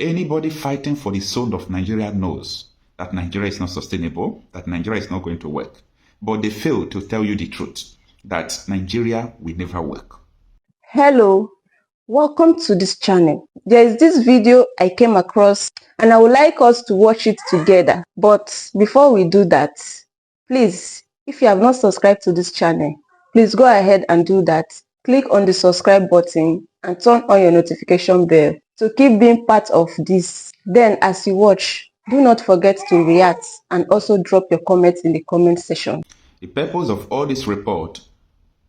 Anybody fighting for the soul of Nigeria knows that Nigeria is not sustainable, that Nigeria is not going to work. But they fail to tell you the truth, that Nigeria will never work. Hello, welcome to this channel. There is this video I came across and I would like us to watch it together. But before we do that, please, if you have not subscribed to this channel, please go ahead and do that. Click on the subscribe button and turn on your notification bell to keep being part of this. Then as you watch, do not forget to react and also drop your comments in the comment section. The purpose of all this report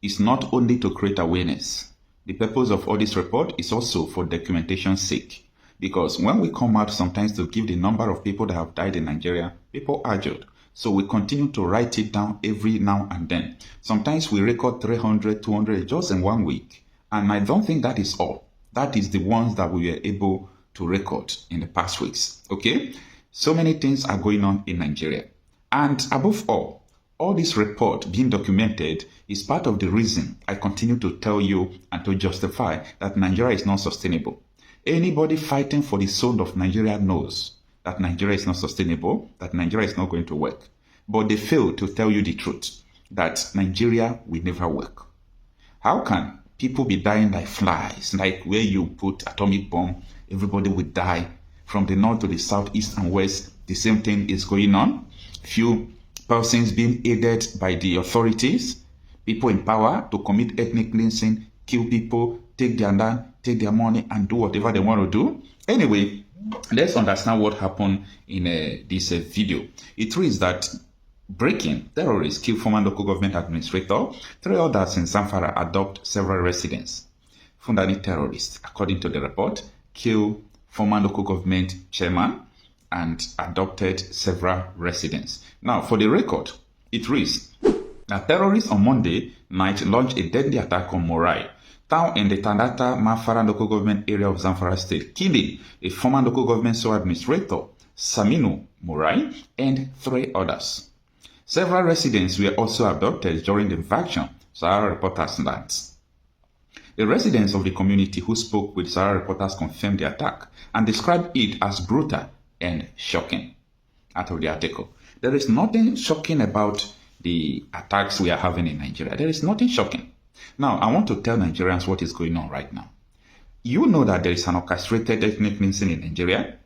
is not only to create awareness. The purpose of all this report is also for documentation's sake. Because when we come out sometimes to give the number of people that have died in Nigeria, people are jailed. So we continue to write it down every now and then. Sometimes we record 300, 200 just in 1 week. And I don't think that is all. That is the ones that we were able to record in the past weeks. Okay? So many things are going on in Nigeria. And above all this report being documented is part of the reason I continue to tell you and to justify that Nigeria is not sustainable. Anybody fighting for the soul of Nigeria knows that Nigeria is not sustainable, that Nigeria is not going to work. But they fail to tell you the truth, that Nigeria will never work. How can people be dying like flies, like where you put atomic bomb, everybody will die? From the north to the south, east and west, the same thing is going on. Few persons being aided by the authorities, people in power to commit ethnic cleansing, kill people, take their land, take their money, and do whatever they want to do. Anyway, let's understand what happened in this video. It reads that breaking terrorists kill former local government administrator. 3 others in Zamfara adopt several residents. Fulani terrorists, according to the report, kill former local government chairman and adopted several residents. Now, for the record, it reads that terrorists on Monday night launched a deadly attack on Morai, town in the Tandata Mafara local government area of Zamfara state, killing a former local government sole administrator, Saminu Morai, and 3 others. Several residents were also abducted during the invasion, Sahara Reporters learns. The residents of the community who spoke with Sahara Reporters confirmed the attack and described it as brutal and shocking. Out of the article, there is nothing shocking about the attacks we are having in Nigeria. There is nothing shocking. Now, I want to tell Nigerians what is going on right now. You know that there is an orchestrated ethnic cleansing in Nigeria.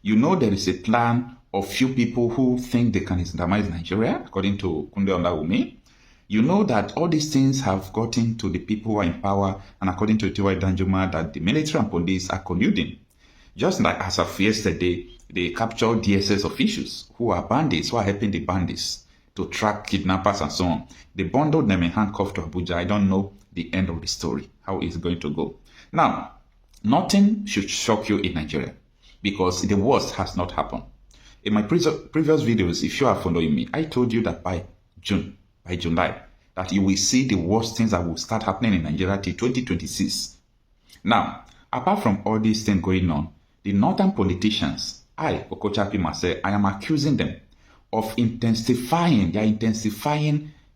You know there is a plan of few people who think they can Islamize Nigeria, according to Kunde Olawumi. You know that all these things have gotten to the people who are in power, and according to Tiwa Danjuma, that the military and police are colluding. Just like as of yesterday, they captured DSS officials who are bandits, who are helping the bandits to track kidnappers and so on. They bundled them in handcuffs to Abuja. I don't know the end of the story, how it's going to go. Now, nothing should shock you in Nigeria because the worst has not happened. In my previous videos, if you are following me, I told you that by July, that you will see the worst things that will start happening in Nigeria till 2026. Now, apart from all these things going on, the northern politicians, Okochapi Mase, I am accusing them of intensifying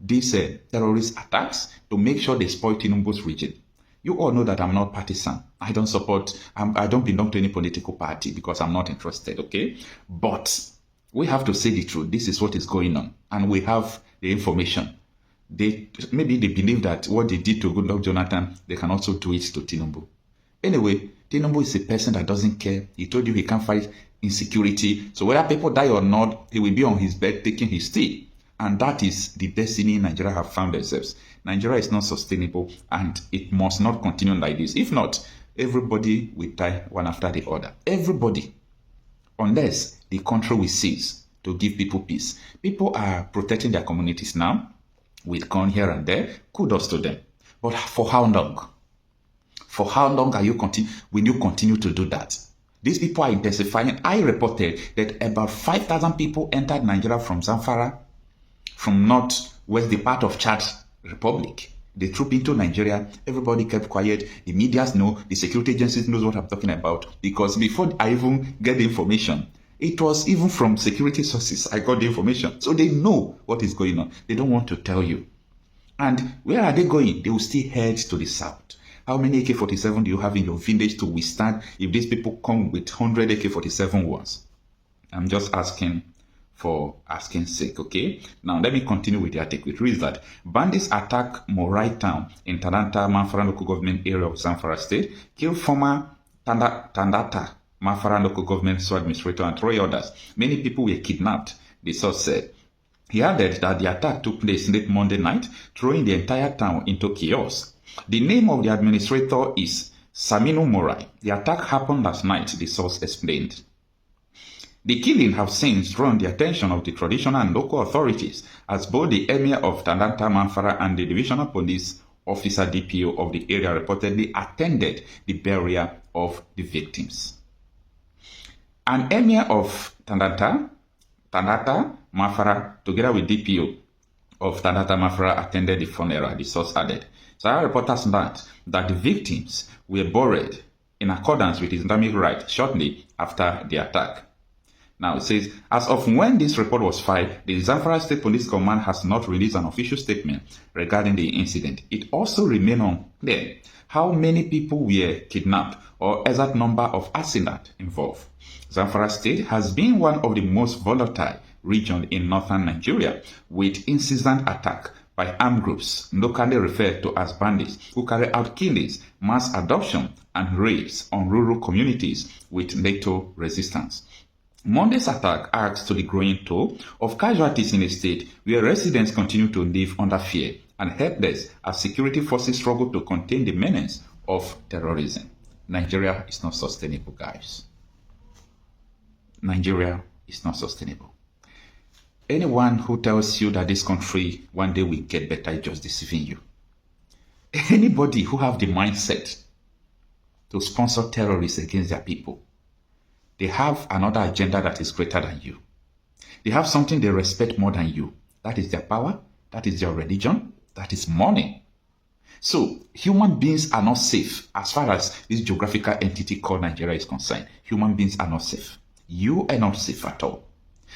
these terrorist attacks to make sure they spoil Tinubu's region. You all know that I'm not partisan. I don't belong to any political party because I'm not interested, okay? But we have to say the truth. This is what is going on. And we have the information. Maybe they believe that what they did to Goodluck Jonathan, they can also do it to Tinubu. Anyway, Tinubu is a person that doesn't care. He told you he can't fight insecurity. So whether people die or not, he will be on his bed taking his tea. And that is the destiny Nigeria have found themselves. Nigeria is not sustainable and it must not continue like this. If not, everybody will die one after the other. Everybody. Unless the country will cease to give people peace. People are protecting their communities now with gun here and there. Kudos to them. But for how long? For how long will you continue to do that? These people are intensifying. I reported that about 5,000 people entered Nigeria from Zamfara, from northwest, the part of Chad Republic. They trooped into Nigeria. Everybody kept quiet. The medias know. The security agencies knows what I'm talking about. Because before I even get the information, it was even from security sources I got the information. So they know what is going on. They don't want to tell you. And where are they going? They will still head to the south. How many AK-47 do you have in your village to withstand if these people come with 100 AK-47 ones? I'm just asking for asking sake, okay? Now, let me continue with the article. It reads that bandits attack Morai town in Tandata, Manfara local government area of Zamfara state, kill former Tandata, Manfara local government administrator and 3 others. Many people were kidnapped, the source said. He added that the attack took place late Monday night, throwing the entire town into chaos. The name of the administrator is Saminu Morai. The attack happened last night, the source explained. The killing have since drawn the attention of the traditional and local authorities, as both the Emir of Tandanta Manfara and the Divisional Police Officer DPO of the area reportedly attended the burial of the victims. An Emir of Tandata Manfara, together with DPO of Tandata Manfara, attended the funeral, the source added. Sahara reporters learned that the victims were buried in accordance with Islamic rite shortly after the attack. Now it says, as of when this report was filed, the Zamfara State Police Command has not released an official statement regarding the incident. It also remains unclear how many people were kidnapped or exact number of assailants involved. Zamfara State has been one of the most volatile regions in northern Nigeria, with incessant attack by armed groups, locally referred to as bandits, who carry out killings, mass adoption, and raids on rural communities with little resistance. Monday's attack adds to the growing toll of casualties in a state where residents continue to live under fear and helpless as security forces struggle to contain the menace of terrorism. Nigeria is not sustainable, guys. Nigeria is not sustainable. Anyone who tells you that this country one day will get better is just deceiving you. Anybody who have the mindset to sponsor terrorists against their people, they have another agenda that is greater than you. They have something they respect more than you. That is their power, that is their religion, that is money. So, human beings are not safe as far as this geographical entity called Nigeria is concerned. Human beings are not safe. You are not safe at all.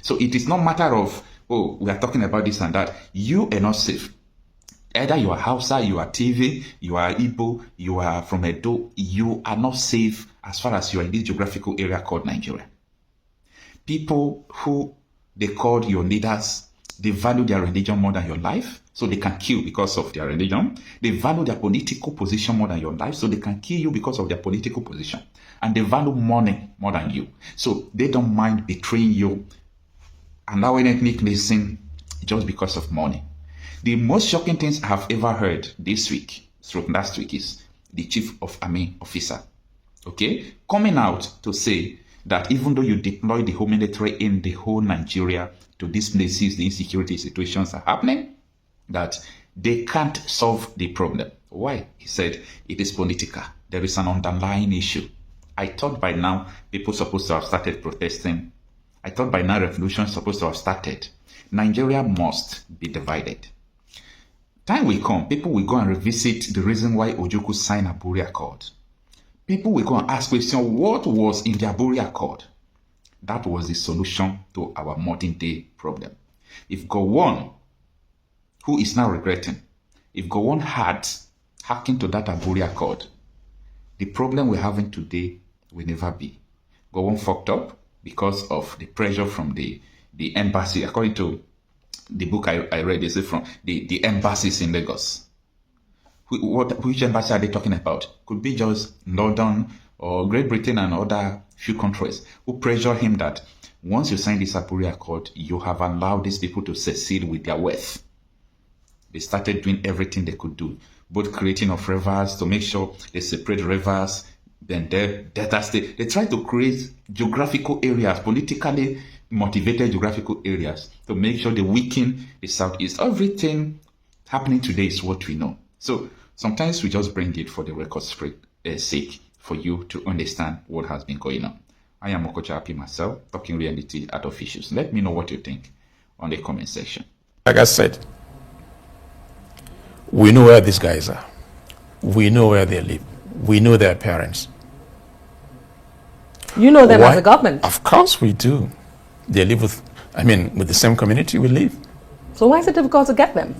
So, it is not a matter of, oh, we are talking about this and that. You are not safe. Either you are Hausa, you are TV, you are Igbo, you are from Edo, you are not safe as far as you are in this geographical area called Nigeria. People who they call your leaders, they value their religion more than your life, so they can kill because of their religion. They value their political position more than your life, so they can kill you because of their political position. And they value money more than you, so they don't mind betraying you, allowing ethnic cleansing just because of money. The most shocking things I have ever heard this week, last week, is the chief of army officer, okay, coming out to say that even though you deploy the whole military in the whole Nigeria to these places, the insecurity situations are happening, that they can't solve the problem. Why? He said it is political. There is an underlying issue. I thought by now people supposed to have started protesting. I thought by now revolution supposed to have started. Nigeria must be divided. Time will come, people will go and revisit the reason why Ojukwu signed Aburi Accord. People will go and ask questions, what was in the Aburi Accord? That was the solution to our modern day problem. If Gowon, who is now regretting, if Gowon had hacking to that Aburi Accord, the problem we're having today will never be. Gowon fucked up because of the pressure from the embassy, according to the book I read, is from the embassies in Lagos. Which embassy are they talking about? Could be just London or Great Britain and other few countries who pressure him that once you sign this Aburi Accord, you have allowed these people to succeed with their wealth. They started doing everything they could do, both creating of rivers to make sure they separate rivers, then Delta State. They try to create geographical areas, politically motivated geographical areas, to make sure they weaken the Southeast. Everything happening today is what we know. So sometimes we just bring it for the record's sake, for you to understand what has been going on. I am Okocha Happy myself, talking reality at officials. Let me know what you think on the comment section. Like I said, we know where these guys are. We know where they live. We know their parents. You know them as a government? Of course we do. They live with the same community we live. So why is it difficult to get them?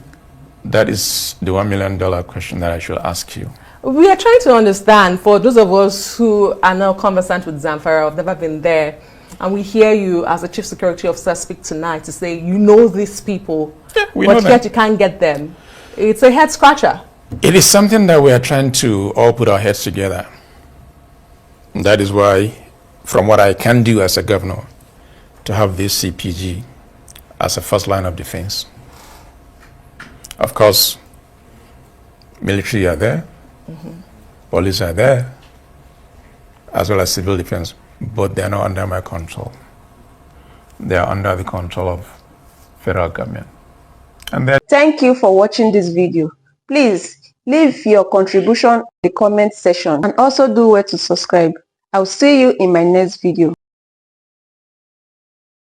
That is the $1 million question that I should ask you. We are trying to understand, for those of us who are now conversant with Zamfara, have never been there, and we hear you as a chief security officer speak tonight to say you know these people, but yet you can't get them. It's a head scratcher. It is something that we are trying to all put our heads together. That is why, from what I can do as a governor, to have this CPG as a first line of defense. Of course, military are there, police are there, as well as civil defense, but they are not under my control. They are under the control of federal government. And thank you for watching this video. Please leave your contribution in the comment section and also do well to subscribe. I'll see you in my next video.